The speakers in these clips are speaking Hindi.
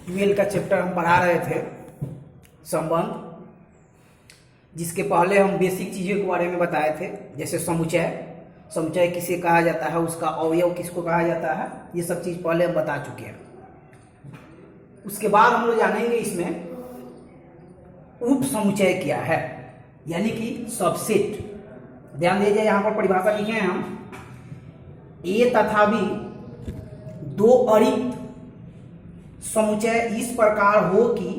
मेल का चैप्टर हम पढ़ा रहे थे, संबंध, जिसके पहले हम बेसिक चीज़ों के बारे में बताए थे, जैसे समुच्चय। समुच्चय किसे कहा जाता है, उसका अवयव किसको कहा जाता है, ये सब चीज़ पहले हम बता चुके हैं। उसके बाद हम लोग जानेंगे इसमें उप समुच्चय क्या है, यानी कि सबसेट। ध्यान दीजिए, यहाँ पर परिभाषा लिखे हैं हम, ए तथा बी दो अरिक्त समुच्चय इस प्रकार हो कि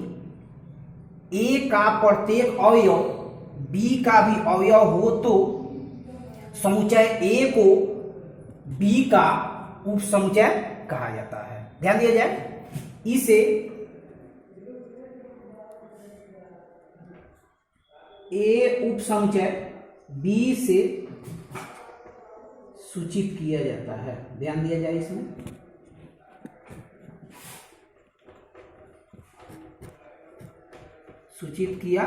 ए का प्रत्येक अवयव बी का भी अवयव हो तो समुच्चय ए को बी का उप समुच्चय कहा जाता है। ध्यान दिया जाए, इसे ए उप समुच्चय बी से सूचित किया जाता है। ध्यान दिया जाए, इसमें सूचित किया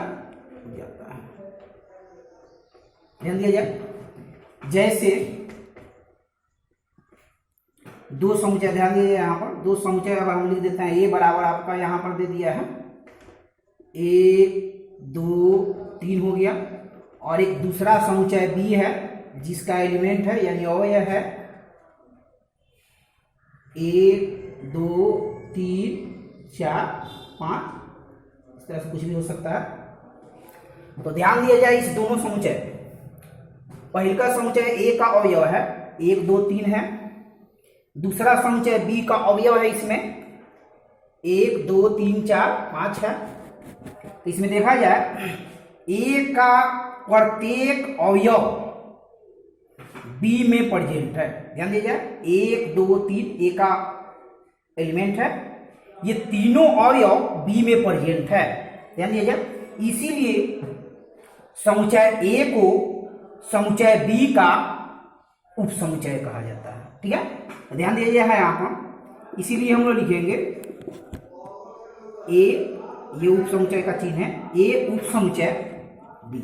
जाता है। ध्यान दिया जाए, जैसे दो समुच्चय, ध्यान दीजिए यहाँ पर दो समुच्चय अगर हम लिख देते हैं, ए बराबर आपका यहाँ पर दे दिया है 1 2 3 हो गया, और एक दूसरा समुच्चय बी है जिसका एलिमेंट है यानी अवयव है 1 2 3 4 5, इस तरह से कुछ भी हो सकता है। तो ध्यान दिया जाए, इस दोनों समुच्चय, पहला समुच्चय ए का अवयव है 1 2 3 है, दूसरा समुच्चय बी का अवयव है इसमें 1 2 3 4 5 है। तो इसमें देखा जाए, ए का प्रत्येक अवयव बी में प्रेजेंट है। ध्यान दिया जाए, 1 2 3 ए का एलिमेंट है, ये तीनों अवयव बी में प्रेजेंट है। ध्यान दिया जाए, इसीलिए समुच्चय ए को समुच्चय बी का उप समुच्चय कहा जाता है। ठीक है, ध्यान दिया जाए यहाँ पर, इसीलिए हम लोग लिखेंगे ए, ये उप समुच्चय का चिन्ह है, ए उप समुच्चय बी।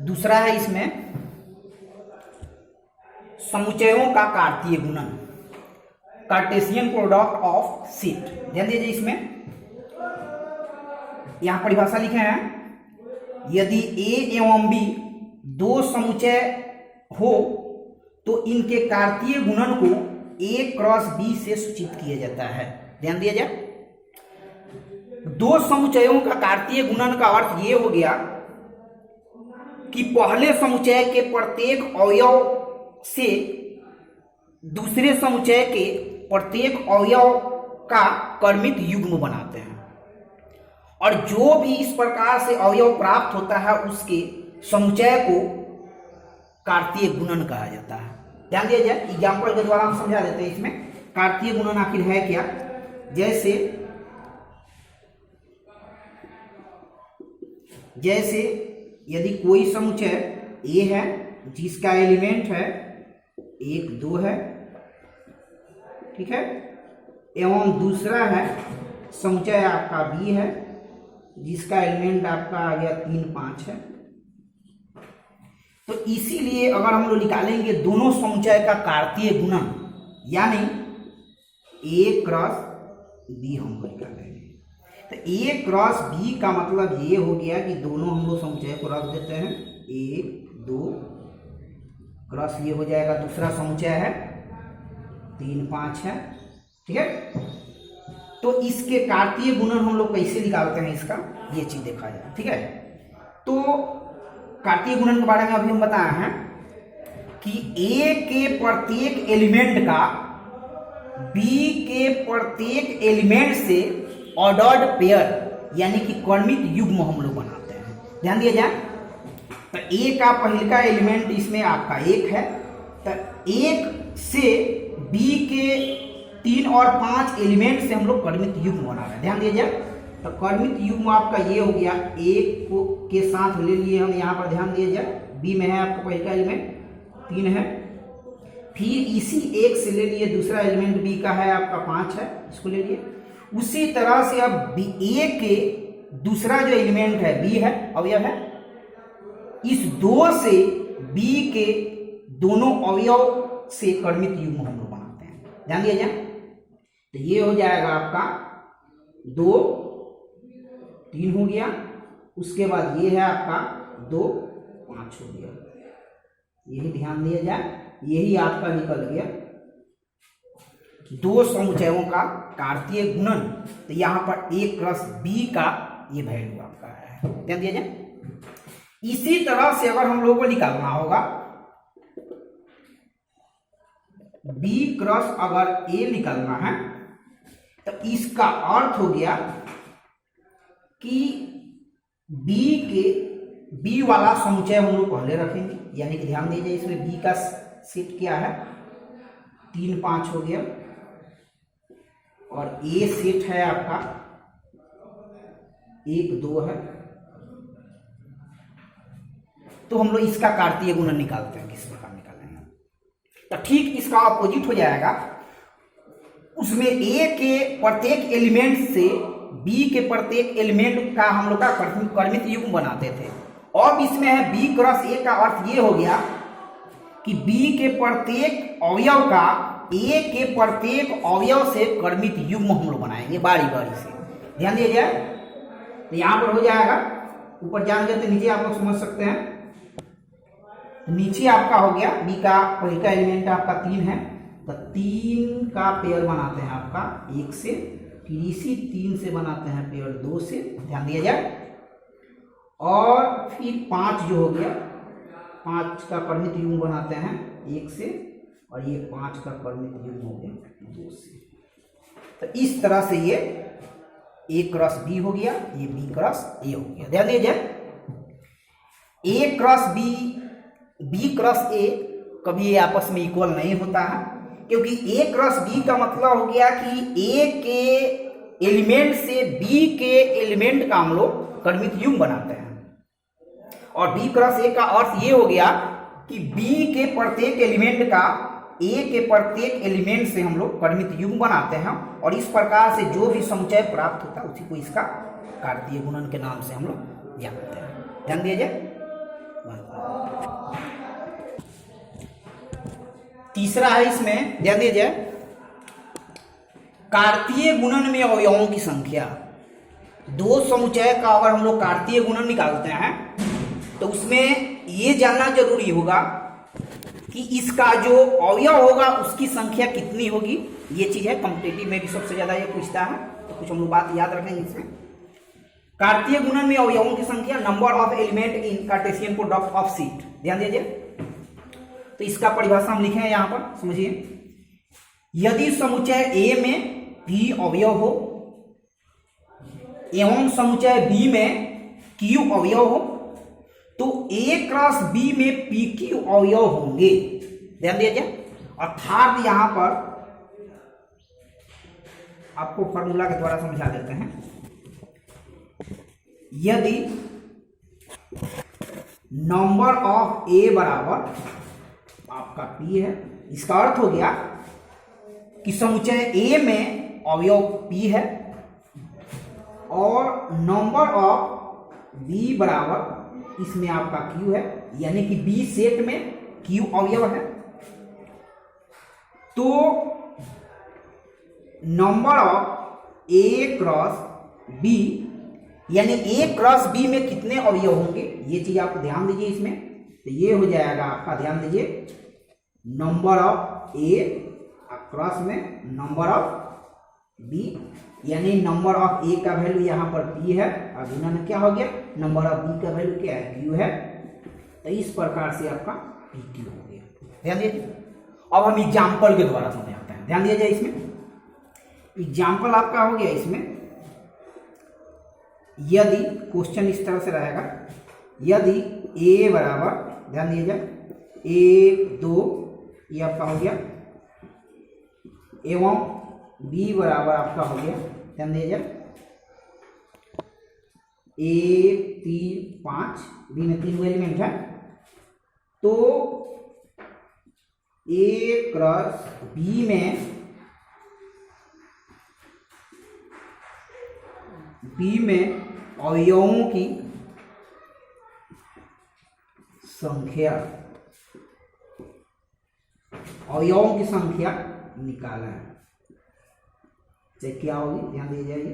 दूसरा है इसमें समुच्चयों का कार्तीय गुणन, कार्टेशियन प्रोडक्ट ऑफ सेट। ध्यान दीजिए, इसमें यहां परिभाषा लिखे हैं, यदि ए एवं बी दो समुच्चय हो तो इनके कार्तीय गुणन को ए क्रॉस बी से सूचित किया जाता है। ध्यान दिया जाए, दो समुच्चयों का कार्तीय गुणन का अर्थ ये हो गया कि पहले समुच्चय के प्रत्येक अवयव से दूसरे समुच्चय के प्रत्येक अवयव का कर्मित युग्म बनाते हैं, और जो भी इस प्रकार से अवयव प्राप्त होता है उसके समुच्चय को कार्तीय गुणन कहा जाता है। ध्यान दिया जाए, एग्जाम्पल के द्वारा हम समझा देते हैं इसमें कार्तीय गुणन आखिर है क्या। जैसे यदि कोई समुच्चय ए है जिसका एलिमेंट है 1 2 है, ठीक है, एवं दूसरा है समुच्चय आपका बी है जिसका एलिमेंट आपका आ गया 3 5 है, तो इसीलिए अगर हम लोग निकालेंगे दोनों समुच्चय का कार्तीय गुणन, यानी ए क्रॉस बी हम लोग निकालेंगे, तो ए क्रॉस बी का मतलब ये हो गया कि दोनों हम लोग समुच्चय को रख देते हैं, 1 2 क्रॉस ये हो जाएगा, दूसरा समुच्चय है 3 5 है। ठीक है, तो इसके कार्तीय गुणन हम लोग कैसे निकालते हैं, इसका ये चीज देखा जाए। ठीक है, तो कार्तीय गुणन के बारे में अभी हम बताए हैं कि ए के प्रत्येक एलिमेंट का बी के प्रत्येक एलिमेंट से ऑर्डर्ड पेयर यानी कि क्रमित युग्म हम लोग बनाते हैं। ध्यान दिया जाए, तो ए का पहले का एलिमेंट इसमें आपका 1 है, तो 1 से बी के 3 और 5 एलिमेंट से हम लोग क्रमित युग्म बना रहे हैं। ध्यान दिया जाए, तो क्रमित युग्म आपका ये हो गया, 1 को के साथ ले लिए हम यहाँ पर। ध्यान दिया जाए, बी में है आपका पहला एलिमेंट 3 है, फिर इसी 1 से ले लिए दूसरा एलिमेंट बी का है आपका 5 है, इसको ले लिए। उसी तरह से अब ए के दूसरा जो एलिमेंट है बी है, अवयव है, इस 2 से बी के दोनों अवयव से कर्मित युग्म हम लोग बनाते हैं। ध्यान दिया जाए, तो ये हो जाएगा आपका 2 3 हो गया, उसके बाद ये है आपका 2 5 हो गया। यही ध्यान दिया जाए, यही आपका निकल गया 2 समुच्चयों का कार्तीय गुणन। तो यहाँ पर A क्रॉस B का ये वैल्यू आपका है। ध्यान दिया जाए, इसी तरह से अगर हम लोगों को निकालना होगा B क्रॉस अगर A निकालना है, तो इसका अर्थ हो गया कि B वाला समुच्चय हम लोग पहले रखेंगे, यानी कि ध्यान दीजिए इसमें B का सेट क्या है 3 5 हो गया, और A सेट है आपका 1 2 है। तो हम लोग इसका कार्तीय गुणन निकालते हैं, किस प्रकार निकालेंगे, तो ठीक इसका अपोजिट हो जाएगा। उसमें A के प्रत्येक एलिमेंट से B के प्रत्येक एलिमेंट का हम लोग का कर्मित युग्म बनाते थे। और इसमें है B क्रॉस A का अर्थ ये हो गया कि B के प्रत्येक अवयव का A के प्रत्येक अवयव से कर्मित युग्म हम लोग बनाएंगे बारी बारी से। ध्यान दिया जाए, तो यहाँ पर हो जाएगा, ऊपर जान जाते नीचे आप लोग समझ सकते हैं। नीचे आपका हो गया B का पहले का एलिमेंट आपका 3 है, तो 3 का पेयर बनाते हैं आपका 1 से, फिर इसी 3 से बनाते हैं पेयर 2 से। ध्यान दिया जाए, और फिर 5 जो हो गया 5 का कर्मित युग्म बनाते हैं 1 से, और ये 5 का कर्मित युग्म हो गया 2 से। तो इस तरह से ये A क्रॉस B हो गया, ये B क्रॉस A हो गया। ध्यान दिया जाए, A cross B cross A कभी ये आपस में इक्वल नहीं होता है, क्योंकि A क्रॉस B का मतलब हो गया कि A के एलिमेंट से B के एलिमेंट का हम लोग कर्मित युग्म बनाते हैं, और B क्रॉस A का अर्थ ये हो गया कि B के प्रत्येक एलिमेंट का A के प्रत्येक एलिमेंट से हम लोग कर्मित युग्म बनाते हैं, और इस प्रकार से जो भी समुच्चय प्राप्त होता है उसी को इसका कार्तीय गुणन के नाम से हम लोग जानते हैं। ध्यान दिया जाए। तीसरा है इसमें, ध्यान दिया जाए, कार्तीय गुणन में अवयवों की संख्या। 2 समुच्चय का अगर हम लोग कार्तीय गुणन निकालते हैं, तो उसमें ये जानना जरूरी होगा कि इसका जो अवयव होगा उसकी संख्या कितनी होगी। ये चीज है, कॉम्पिटिटिव में भी सबसे ज्यादा ये पूछता है, तो कुछ हम लोग बात याद रखेंगे इसमें। कार्तीय गुणन में अवयवों की संख्या, number of element in Cartesian product of seat. ध्यान दीजिए, तो इसका परिभाषा हम लिखे हैं यहां पर, समझिए। यदि समुच्चय A में P अवयव हो एवं समुच्चय B में Q अवयव हो, तो A क्रॉस B में PQ अवयव होंगे। ध्यान दिया जाए, अर्थात यहां पर आपको फॉर्मूला के द्वारा समझा देते हैं। यदि नंबर ऑफ A बराबर आपका P है, इसका अर्थ हो गया कि समुच्चय A में अवयव P है, और नंबर ऑफ B बराबर इसमें आपका Q है, यानी कि B सेट में Q अवयव है। तो number of A cross B, यानी A क्रॉस B में कितने अवयव होंगे, ये चीज आप ध्यान दीजिए इसमें। तो ये हो जाएगा आपका, ध्यान दीजिए, नंबर ऑफ A क्रॉस में नंबर ऑफ B, यानी नंबर ऑफ A का वैल्यू यहाँ पर P है, और गुणन क्या हो गया, नंबर ऑफ B का वैल्यू क्या है, Q है। तो इस प्रकार से आपका PQ हो गया। ध्यान दीजिए, अब हम एग्जाम्पल के द्वारा समझाते हैं। ध्यान दिया जाए, इसमें एग्जाम्पल आपका हो गया। इसमें यदि क्वेश्चन इस तरह से रहेगा, यदि A बराबर, ध्यान दिया जाए, 1 2 ये आपका हो गया, एवं B बराबर आपका हो गया, ध्यान दिया जाए, 1 3 5, B में 3 एलिमेंट है, तो A क्रॉस B में अवयवों की संख्या अवयवों की संख्या निकाला है। चेक क्या होगी, ध्यान दिया जाइए,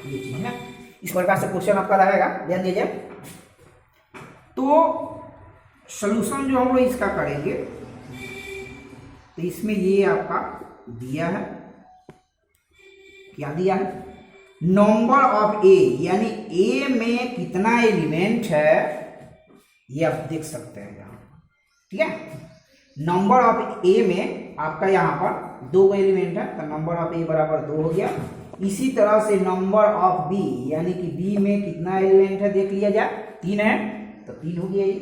ये चीज है। इस प्रकार से क्वेश्चन आपका रहेगा, ध्यान दीजिए। तो सॉल्यूशन जो हम लोग इसका करेंगे, तो इसमें ये आपका दिया है, क्या दिया है, नंबर ऑफ ए, यानी ए में कितना एलिमेंट है ये आप देख सकते हैं यहाँ, ठीक है। नंबर ऑफ ए में आपका यहाँ पर 2 एलिमेंट है, तो नंबर ऑफ ए बराबर 2 हो गया। इसी तरह से नंबर ऑफ बी, यानी कि बी में कितना एलिमेंट है देख लिया जाए, 3 है, तो 3 हो गया ये।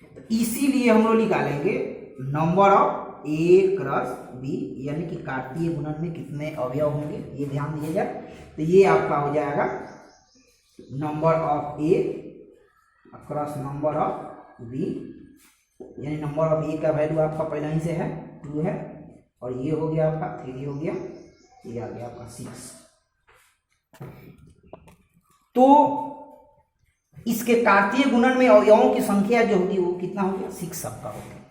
तो इसीलिए हम लोग निकालेंगे number of A cross B, यानी कि कार्तीय गुणन में कितने अवयव होंगे, ये ध्यान दिया जाए। तो ये आपका हो जाएगा number of A cross number of B, यानी नंबर ऑफ ए का वैल्यू आपका पहले ही से है 2 है, और ये हो गया आपका 3 हो गया, ये आ गया आपका 6। तो इसके कार्तीय गुणन में अवयवों की संख्या जो होगी वो कितना हो गया, 6 आपका हो गया।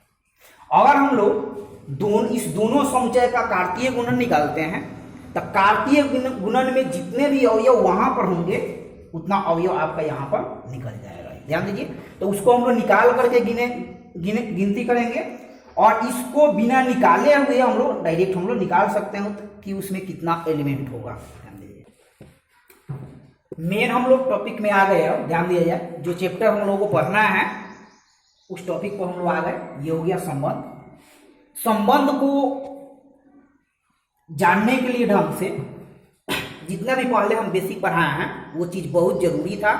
अगर हम लोग इस दोनों समुच्चय का कार्तीय गुणन निकालते हैं, तो कार्तीय गुणन में जितने भी अवयव वहां पर होंगे उतना अवयव आपका यहाँ पर निकल जाएगा, ध्यान दीजिए। तो उसको हम लोग निकाल करके गिनती करेंगे, और इसको बिना निकाले हुए हम लोग डायरेक्ट हम लोग निकाल सकते हैं कि उसमें कितना एलिमेंट होगा, ध्यान दीजिए। मेन हम लोग टॉपिक में आ गए, अब ध्यान दिया जाए, जो चैप्टर हम लोगों को पढ़ना है उस टॉपिक पर हम लोग आ गए। ये हो गया संबंध। संबंध को जानने के लिए ढंग से जितना भी पहले हम बेसिक पढ़ाए हैं वो चीज बहुत जरूरी था,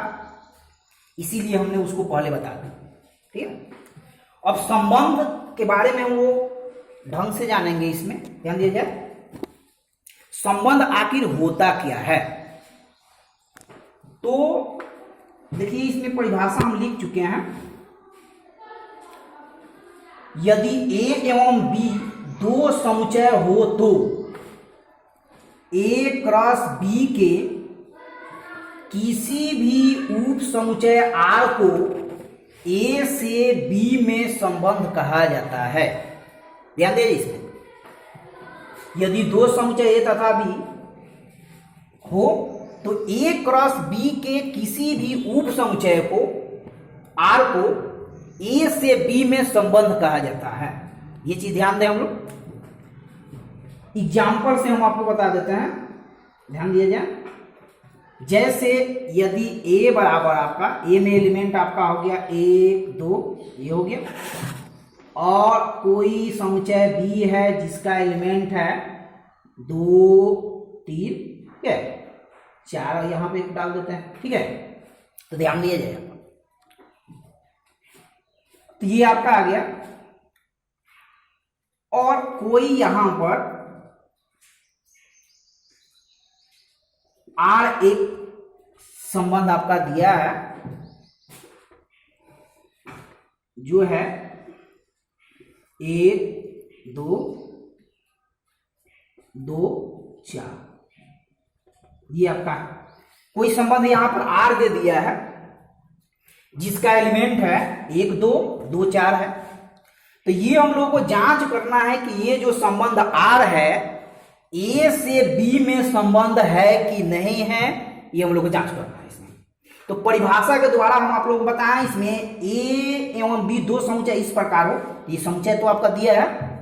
इसीलिए हमने उसको पहले बता दिया, ठीक है। अब संबंध के बारे में वो ढंग से जानेंगे, इसमें ध्यान दिया जाए। संबंध आखिर होता क्या है, तो देखिए इसमें परिभाषा हम लिख चुके हैं। यदि ए एवं बी 2 समुच्चय हो तो ए क्रॉस बी के किसी भी उप समुच्चय आर को ए से बी में संबंध कहा जाता है। ध्यान दीजिए इसमें, यदि 2 समुच्चय ए तथा बी हो तो ए क्रॉस बी के किसी भी उप समुच्चय को आर को ए से बी में संबंध कहा जाता है। ये चीज ध्यान दें हम लोग, एग्जाम्पल से हम आपको बता देते हैं, ध्यान दिया जाए। जैसे यदि ए बराबर आपका, ए में एलिमेंट आपका हो गया 1 2, ये हो गया, और कोई समुच्चय बी है जिसका एलिमेंट है 2 3, ठीक है, 4 यहां पे डाल देते हैं, ठीक है। तो ध्यान दिया जाएगा, तो ये आपका आ गया, और कोई यहां पर आर एक संबंध आपका दिया है जो है 1 2 2 4, ये आपका कोई संबंध यहां पर आर दे दिया है जिसका एलिमेंट है 1 2 2 4 है। तो ये हम लोग को जांच करना है कि ये जो संबंध आर है ए से बी में संबंध है कि नहीं है, ये हम लोग को जांच करना है इसमें। तो परिभाषा के द्वारा हम आप लोगों को बताएं, इसमें ए एवं बी 2 समुच्चय इस प्रकार हो, ये समुच्चय तो आपका दिया है,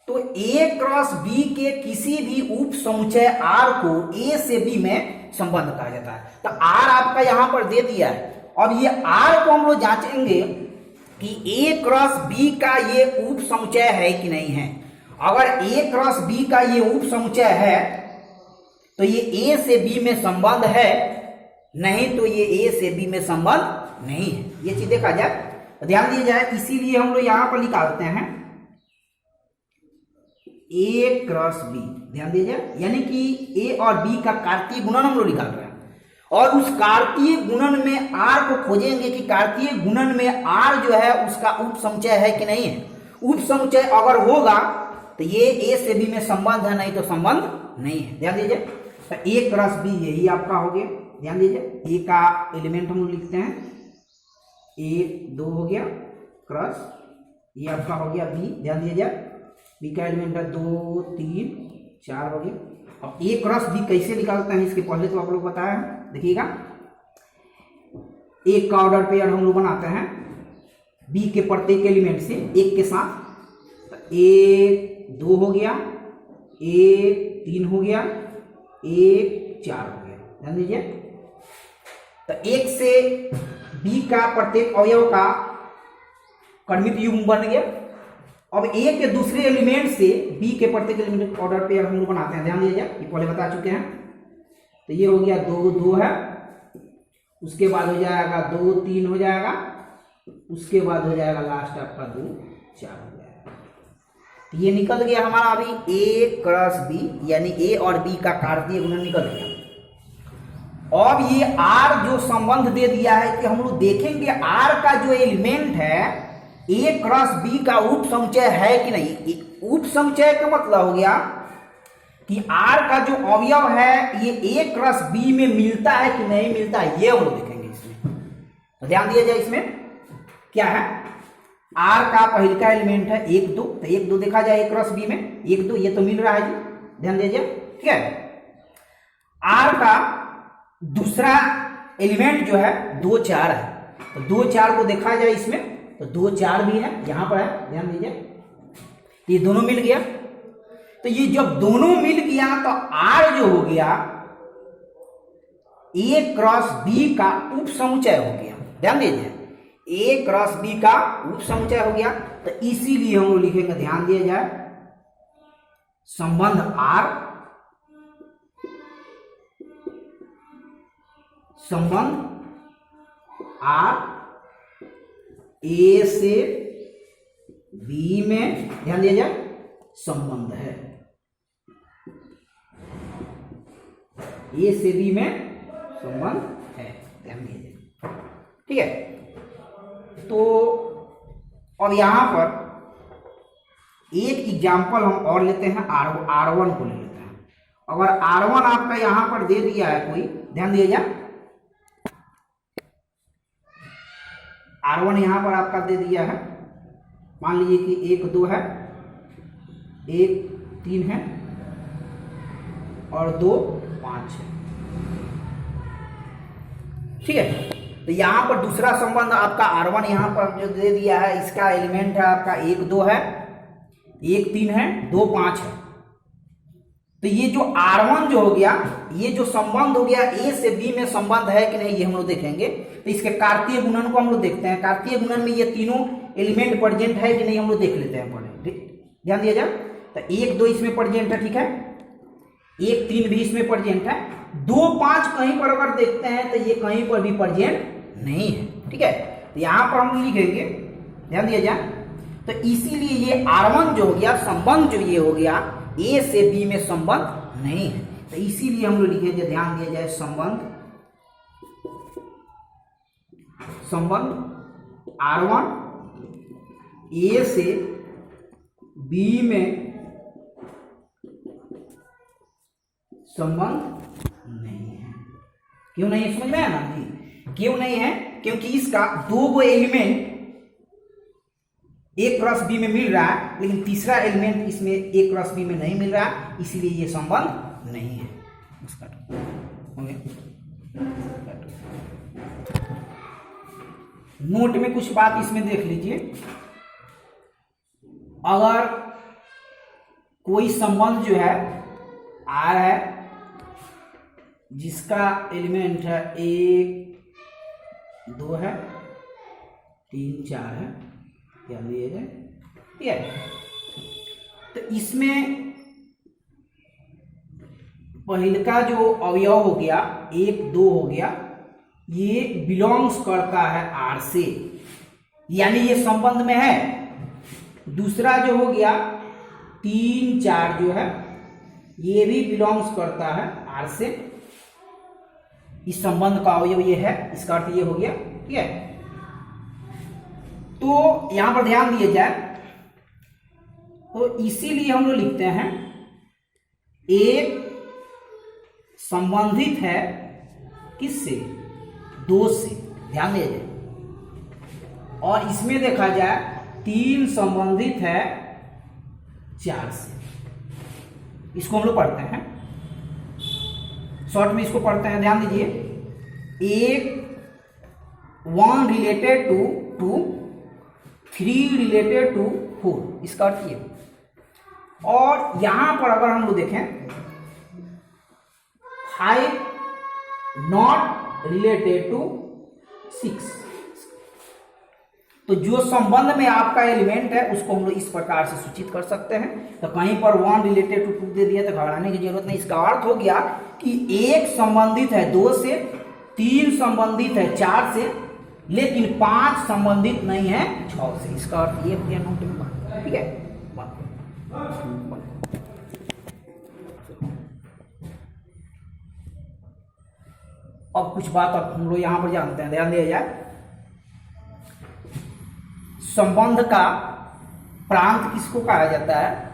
तो ए क्रॉस बी के किसी भी उप समुच्चय आर को ए से बी में संबंध कहा जाता है। तो आर आपका यहां पर दे दिया है, अब ये आर को हम लोग जांचेंगे कि ए क्रॉस बी का ये उप समुच्चय है कि नहीं है। अगर ए क्रॉस बी का ये उप समुच्चय है तो ये ए से बी में संबंध है, नहीं तो ये ए से बी में संबंध नहीं है। ये चीज देखा जाए, ध्यान दिया जाए, इसीलिए हम लोग यहां पर निकालते हैं ए क्रॉस बी, ध्यान दिया जाए, यानी कि ए और बी का कार्तीय गुणन हम लोग निकाल रहे हैं, और उस कार्तीय गुणन में आर को खोजेंगे कि कार्तीय गुणन में आर जो है उसका उप समुच्चय है कि नहीं है। उप समुच्चय अगर होगा तो ये ए से बी में संबंध है, नहीं तो संबंध नहीं है। ध्यान दीजिए, तो ए क्रॉस बी यही आपका हो गया। ध्यान दीजिए, ए का एलिमेंट हम लोग लिखते हैं 1 2 हो गया, क्रॉस, ये आपका हो गया बी, ध्यान दिया जाए बी का एलिमेंट है 2 3 4 हो गया। अब ए क्रॉस बी कैसे निकालते हैं इसके पहले तो आप लोग बताया है, देखिएगा एक का ऑर्डर पेयर हम लोग बनाते हैं बी के प्रत्येक एलिमेंट से एक के साथ, तो 1 2 हो गया, 1 3 हो गया, 1 4 हो गया, ध्यान दीजिए। तो एक से बी का प्रत्येक अवयव का क्रमिक युग्म बन गया। अब ए के दूसरे एलिमेंट से बी के प्रत्येक एलिमेंट ऑर्डर पेयर हम लोग बनाते हैं, ध्यान दीजिए, ये पहले बता चुके हैं। तो ये हो गया 2 2 है, उसके बाद हो जाएगा 2 3 हो जाएगा, उसके बाद हो जाएगा लास्ट आपका 2 4 हो जाएगा। तो ये निकल गया हमारा अभी ए क्रॉस बी, यानी ए और बी का कार्तीय गुणन निकल गया। अब ये आर जो संबंध दे दिया है कि हम लोग देखेंगे आर का जो एलिमेंट है ए क्रॉस बी का उप समुच्चय है कि नहीं। उप समुच्चय का मतलब हो गया कि आर का जो अवयव है ये ए क्रॉस बी में मिलता है कि नहीं मिलता है, ये हम लोग देखेंगे इसमें। तो ध्यान दिया जाए इसमें क्या है, आर का पहले का एलिमेंट है 1 2, तो 1 2 देखा जाए ए क्रॉस बी में 1 2 ये तो मिल रहा है जी, ध्यान दीजिए, ठीक है। आर का दूसरा एलिमेंट जो है 2 4 है, तो 2 4 को देखा जाए इसमें तो 2 4 भी है, यहां पर है, ध्यान दीजिए, ये दोनों मिल गया। तो ये जब दोनों मिल गया तो आर जो हो गया ए क्रॉस बी का उप समुच्चय हो गया, ध्यान दीजिए, ए क्रॉस बी का उप समुच्चय हो गया। तो इसीलिए हम लोग लिखेंगे, ध्यान दिया जाए, संबंध आर, संबंध आर ए से बी में, ध्यान दिया जाए, संबंध है ए से बी में संबंध है, ध्यान दिया जाए, ठीक है। तो अब यहां पर एक एग्जाम्पल हम और लेते हैं, R1 को ले लेते हैं। अगर R1 आपका यहां पर दे दिया है कोई, ध्यान दिया जाए, R1 यहां पर आपका दे दिया है, मान लीजिए कि 1 2 है, 1 3 है और 2 5 है, ठीक है। तो यहां पर दूसरा संबंध आपका R1 यहां पर जो दे दिया है, इसका एलिमेंट है आपका 1 2 है, 1 3 है, 2 5 है। तो ये जो R1 जो हो गया, ये जो संबंध हो गया ए से बी में संबंध है कि नहीं ये हम लोग देखेंगे। तो इसके कार्तीय गुणन को हम लोग देखते हैं, कार्तीय गुणन में ये तीनों एलिमेंट प्रेजेंट है कि नहीं हम लोग देख लेते हैं पहले, ध्यान दिया जाए। तो 1 2 इसमें प्रेजेंट है, ठीक है, 1 3 भी इसमें प्रेजेंट है, 2 5 कहीं पर अगर देखते हैं तो ये कहीं पर भी प्रेजेंट नहीं है, ठीक है। तो यहां पर हम लिखेंगे, ध्यान दिया जाए, तो इसीलिए ये R1 जो हो गया, संबंध जो ये हो गया ए से बी में संबंध नहीं है। तो इसीलिए हम लोग लिखेंगे, ध्यान दिया जाए, संबंध R1 ए से बी में संबंध नहीं है। क्यों नहीं है, समझ में आया ना जी, क्यों नहीं है, क्योंकि इसका 2 एलिमेंट ए क्रॉस बी में मिल रहा है, लेकिन तीसरा एलिमेंट इसमें ए क्रॉस बी में नहीं मिल रहा है, इसीलिए ये संबंध नहीं है। नोट में कुछ बात इसमें देख लीजिए, अगर कोई संबंध जो है आर है, जिसका एलिमेंट है 1 2 है, 3 4 है, ध्यान दिएगा, ठीक है। तो इसमें पहले का जो अवयव हो गया 1 2 हो गया, ये बिलोंग्स करता है आर से, यानी ये संबंध में है। दूसरा जो हो गया 3 4 जो है, ये भी बिलोंग्स करता है आर से, इस संबंध का अवयव ये है, इसका अर्थ ये हो गया, ठीक है। तो यहां पर ध्यान दिया जाए, तो इसीलिए हम लोग लिखते हैं एक संबंधित है किससे, 2 से, ध्यान दिया जाए। और इसमें देखा जाए 3 संबंधित है 4 से। इसको हम लोग पढ़ते हैं, शॉर्ट में इसको पढ़ते हैं, ध्यान दीजिए। 1 रिलेटेड टू 2, 3 रिलेटेड टू 4, इसका अर्थ ये। और यहां पर अगर हम लोग देखें 5 नॉट रिलेटेड टू 6, तो जो संबंध में आपका एलिमेंट है उसको हम लोग इस प्रकार से सूचित कर सकते हैं। तो कहीं पर 1 रिलेटेड टू 2 दे दिया तो घबराने की जरूरत नहीं। इसका अर्थ हो गया कि 1 संबंधित है 2 से, 3 संबंधित है 4 से, लेकिन 5 संबंधित नहीं है 6 से। इसका अर्थ ये हो गया नोट में बात, ठीक है। अब कुछ बात अब हम लोग यहां पर जानते हैं, ध्यान दिया जाए। संबंध का प्रांत किसको कहा जाता है,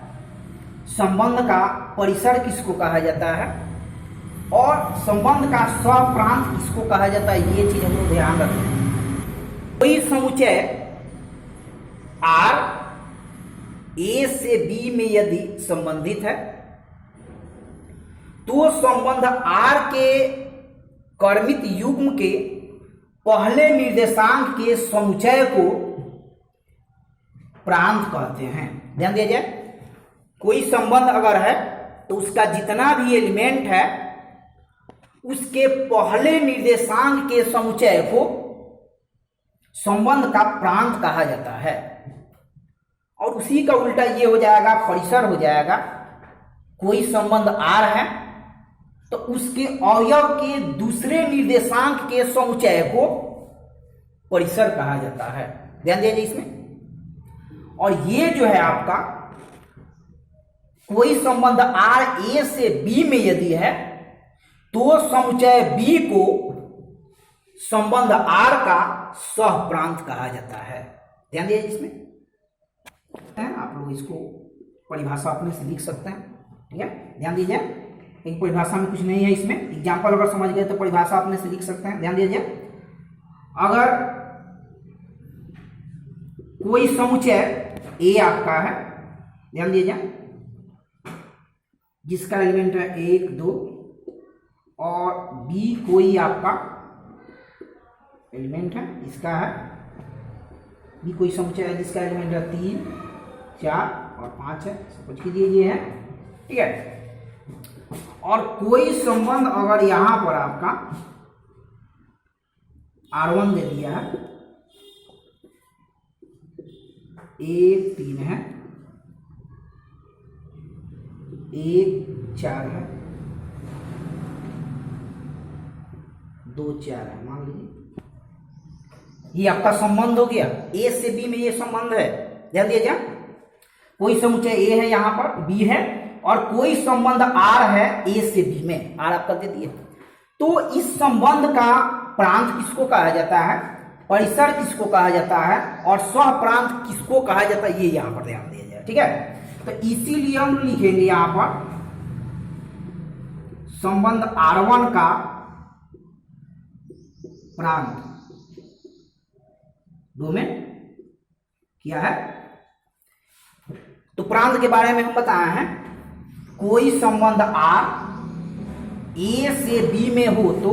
संबंध का परिसर किसको कहा जाता है, और संबंध का स्वप्रांत किसको कहा जाता है, ये चीज हम लोग ध्यान रखते हैं। कोई समुच्चय R A से B में यदि संबंधित है तो संबंध R के कर्मित युग्म के पहले निर्देशांक के समुच्चय को प्रांत कहते हैं। ध्यान दिया जाए, कोई संबंध अगर है तो उसका जितना भी एलिमेंट है उसके पहले निर्देशांक के समुच्चय को संबंध का प्रांत कहा जाता है। और उसी का उल्टा ये हो जाएगा, परिसर हो जाएगा। कोई संबंध R है तो उसके अवयव के दूसरे निर्देशांक के समुच्चय को परिसर कहा जाता है। ध्यान दीजिए इसमें। और ये जो है आपका कोई संबंध R A से B में यदि है तो समुच्चय B को संबंध R का सहप्रांत कहा जाता है। ध्यान दीजिए इसमें, आप लोग इसको परिभाषा अपने से लिख सकते हैं, ठीक है। ध्यान दीजिए, एक परिभाषा में कुछ नहीं है, इसमें एग्जाम्पल अगर समझ गए तो परिभाषा अपने से लिख सकते हैं। ध्यान दीजिए, अगर कोई समुच्चय A आपका है, ध्यान दीजिए, जिसका एलिमेंट है 1 2, और B कोई आपका एलिमेंट है, इसका है B कोई समुच्चय है जिसका एलिमेंट है 3 4 और 5 है, समझ कीजिए ये है, ठीक है। और कोई संबंध अगर यहां पर आपका R1 दे दिया है, 1 3 है, 1 4 है, 2 4 है, मान लीजिए ये आपका संबंध हो गया। A से B में ये संबंध है, ध्यान दीजिए। कोई समुच्चय A है, यहां पर B है, और कोई संबंध R है A से B में, R आपका दे दिए। तो इस संबंध का प्रांत किसको कहा जाता है, परिसर किसको कहा जाता है, और सहप्रांत किसको कहा जाता है, ये यहां पर ध्यान दिया जाए, ठीक है। तो इसीलिए हम लिखेंगे यहां पर संबंध R1 का प्रांत डोमेन क्या है। तो प्रांत के बारे में हम बताए हैं, कोई संबंध R A से B में हो तो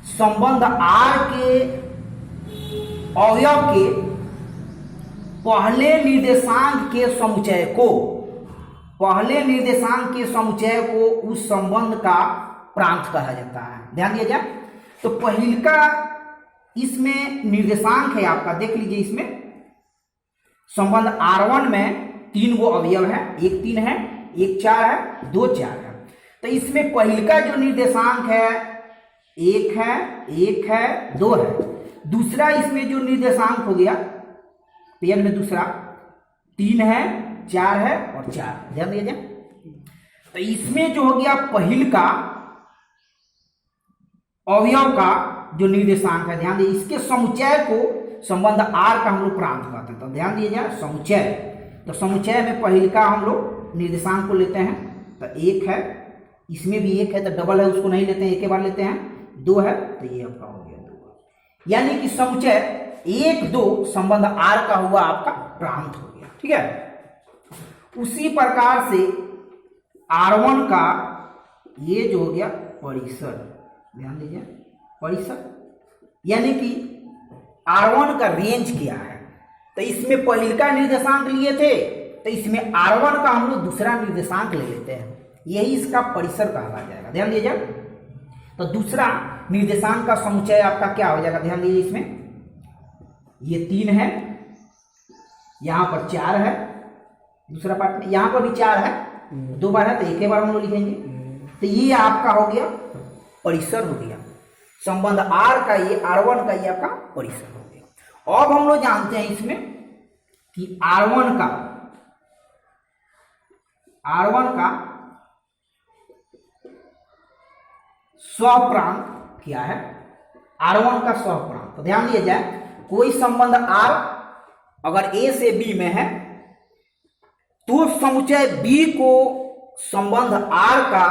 संबंध R के अवयव के पहले निर्देशांक के समुच्चय को, पहले निर्देशांक के समुच्चय को उस संबंध का प्रांत कहा जाता है। ध्यान दिया जाए, तो पहले का इसमें निर्देशांक है आपका, देख लीजिए इसमें संबंध R1 में 3 वो अवयव है, 1 3 है, 1 4 है, 2 4 है। तो इसमें पहले का जो निर्देशांक है 1 है, 1 है, 2 है। दूसरा इसमें जो निर्देशांक हो गया पेन में दूसरा 3 है, 4 है और 4, ध्यान दीजिए। तो इसमें जो हो गया पहले का अवयव का जो निर्देशांक है, ध्यान दीजिए, इसके समुच्चय को संबंध R का हम लोग प्रांत कहते हैं। तो ध्यान दीजिए समुच्चय, तो समुच्चय में पहले का हम लोग निर्देशांक को लेते हैं, तो 1 है, इसमें भी 1 है, तो डबल है उसको नहीं लेते हैं, एक ही बार लेते हैं, 2 है, तो ये आपका हो गया 2। यानी कि समुच्चय 1 2 संबंध आर का हुआ आपका प्रांत हो गया। ठीक है, उसी प्रकार से R1 का ये जो हो गया परिसर, ध्यान दीजिए परिसर, यानी कि R1 का रेंज क्या है। तो इसमें पहले का निर्देशांक लिए थे, तो इसमें R1 का हम लोग दूसरा निर्देशांक ले लेते हैं, यही इसका परिसर कहा जाएगा। ध्यान दीजिए, तो दूसरा निर्देशांक का समुच्चय आपका क्या हो जाएगा, ध्यान दीजिए, इसमें ये 3 है, यहां पर 4 है, दूसरा पार्ट में यहां पर भी 4 है, 2 बार है तो एक ही बार हम लोग लिखेंगे। तो ये आपका हो गया परिसर हो गया, संबंध R का ये R1 का ये आपका परिसर हो गया। अब हम लोग जानते हैं इसमें कि R1 का स्वप्रांत क्या है, R1 का स्वप्रांत। तो ध्यान दिया जाए, कोई संबंध R अगर A से B में है तो समुच्चय B को संबंध R का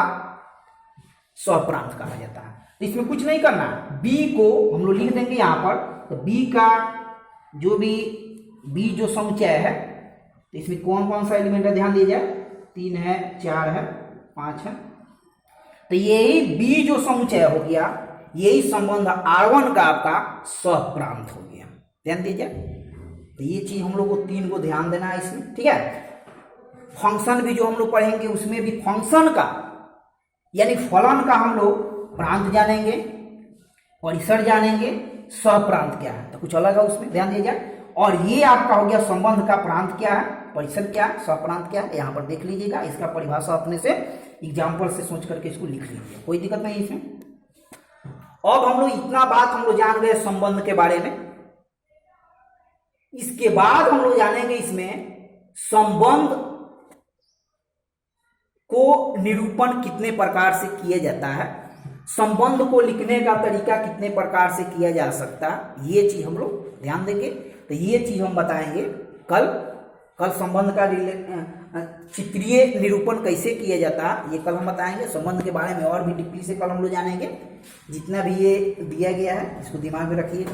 स्वप्रांत कहा जाता है। तो इसमें कुछ नहीं करना, B को हम लोग लिख देंगे यहां पर। तो B का जो भी B जो समुच्चय है, तो इसमें कौन कौन सा एलिमेंट है, ध्यान दीजिए, 3 है, 4 है, 5 है। तो यही B जो समुच्चय हो गया, यही संबंध R1 का आपका स्वप्रांत हो गया। ध्यान दीजिए, तो ये चीज हम लोग को 3 को ध्यान देना है इसमें। ठीक है, फंक्शन भी जो हम लोग पढ़ेंगे उसमें भी फंक्शन का यानी फलन का हम लोग प्रांत जानेंगे, परिसर जानेंगे, स्वप्रांत क्या है तो कुछ अलग है उसमें, ध्यान दीजिए। और ये आपका हो गया संबंध का प्रांत क्या है, परिसर क्या है, स्वप्रांत क्या है, यहाँ पर देख लीजिएगा। इसका परिभाषा अपने से एग्जाम्पल से सोच करके इसको लिख लीजिए, कोई दिक्कत नहीं इसमें। अब हम लोग इतना बात हम लोग जान गए संबंध के बारे में। इसके बाद हम लोग जानेंगे इसमें संबंध को निरूपण कितने प्रकार से किया जाता है, संबंध को लिखने का तरीका कितने प्रकार से किया जा सकता है, ये चीज हम लोग ध्यान देंगे। तो ये चीज हम बताएंगे कल संबंध का चित्रीय निरूपण कैसे किया जाता है ये कल हम बताएंगे। संबंध के बारे में और भी डीपली से कल हम लोग जानेंगे। जितना भी ये दिया गया है इसको दिमाग में रखिए।